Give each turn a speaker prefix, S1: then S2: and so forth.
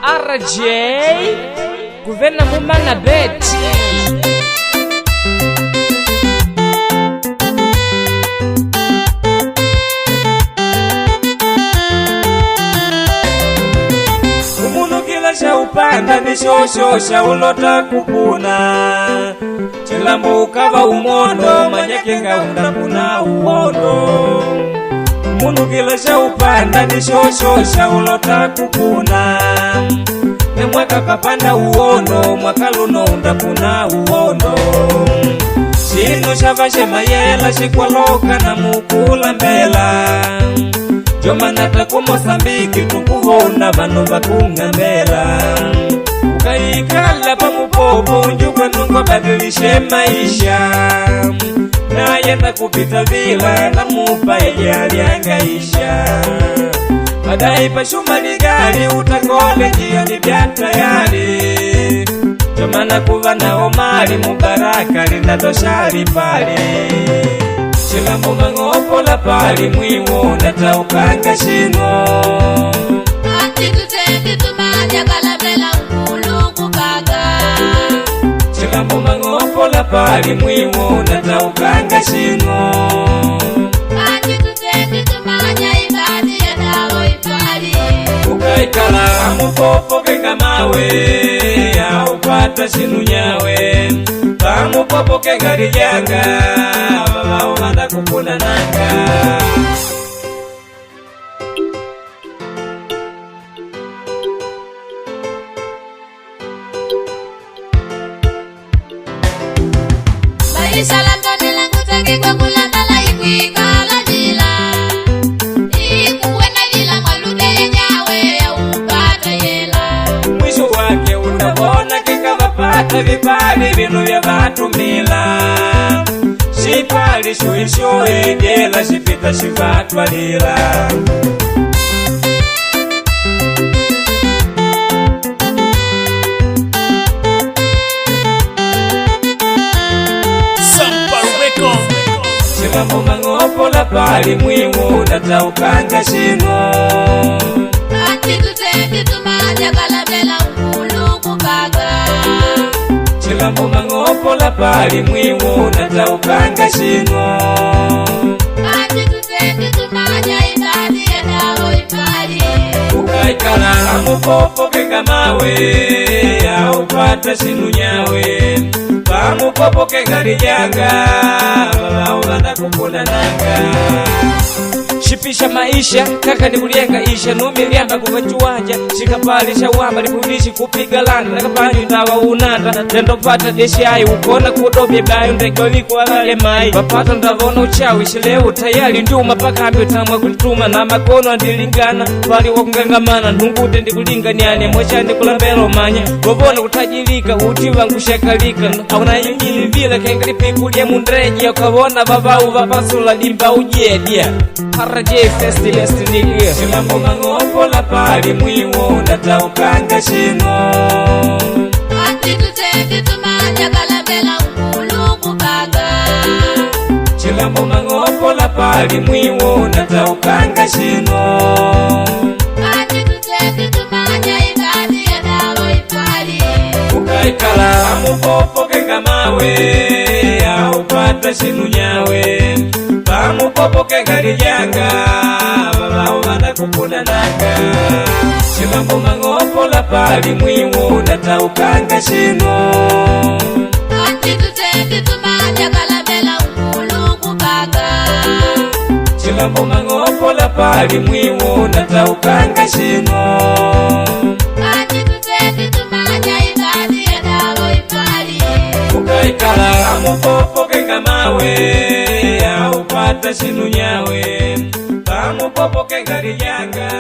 S1: RJ Guvena Mumana Beti
S2: Umuntu kila sha upanda ni shosha ulota kupuna Chilambo ukava umondo manyake ngaunda kuna uondo Umuntu kila sha upanda ni shosha ulota kupuna Mwaka kapanda uondo mwaka luno unda kuna uondo Shino shavashe mayela shikwaloka na mukula mbela Jomanata ku Mosambiki tukuhona vano vakunga mbela Ukaikala pa mupopo unjukwa nungwa badilishe maisha Na yenda kupita vila na mupa yaliangaisha Badai pa shumali gari utakole jioni vya tayari Jomana kuva na omari mubaraka linda doshari pali Chilambo mangopo la pali mwiwo nata ukanga shino
S3: Ati tutende tumanya kalabela ukulu kubaga
S2: Chilambo mangopo la pali mwiwo nata ukanga shino
S3: Ati tutende tumanya ibadi ya dawo ipali
S2: Ukaikala mupopo kenga mawe ya upata shinu nyawe Pamupopo kenga rijanga Wawao manda kupuna nanga
S3: Maisha lambani langu tangi kwa kulanda la ikuikala jila Ikuwe na jila malude yenyawe ya upata yela
S2: Mwisho wake unabona kika wapata vipali vinu vya vatu mila Shipali shui gela shipita shivatu walila Chilambo mangopo la pali mwimu nata ukanga shino
S3: Ati tutende tumanya kalabela ukulu kubaga
S2: Chilambo mangopo la pali mwimu nata ukanga shino
S3: Ati tutende tumanya ibadi ya dawo ipali
S2: Ukaikala mupopo kenga mawe ya upata shinu nyawe Pamupopo kenga rijanga Wawao manda kupuna nanga
S1: Shipisha maisha kaka ni kulienga isha Numi liamba kukachuwaja Shikapali shawamba lipulishi kupiga landa Nakapanyu ndawa unanda Tendo pata deshi ayi ukona kudobye bayo Ndego liku walale mai Wapata ndavona uchawi shileo tayari nduma paka ambi utamwa kutuma Na makono andilingana Pali wakungangamana Ndungute ndikulinganyane Mwacha ndikulambelo manya Wavona kutajilika Utiva ngushakalika Hauna yungili vila kenga lipikulia mundreji Wakavona vavau vapasula limba ujedia RJ Festivalist nigga
S2: Chilambo mangopo la pali mwiwo nata ukanga shino
S3: Ati tutende tumanya kalabela ukulu kubaga
S2: Chilambo mangopo la pali mwiwo nata ukanga shino
S3: Ati tutende tumanya ibadi ya dawo ipali
S2: Ukaikala mupopo kenga mawe ya upata shinu nyawe Pamupopo kenga rijanga Wawao manda kupuna nanga Chilambo mangopo la pali mwiwo nata ukanga shino
S3: Ati tutende tumanya kalabela ukulu kubaga
S2: Chilambo mangopo la pali mwiwo nata ukanga shino
S3: Ati tutende tumanya ibadi ya dawo ipali
S2: Ukaikala mupopo kenga mawe ya upata shinu nyawe Pamupopo kenga rijanga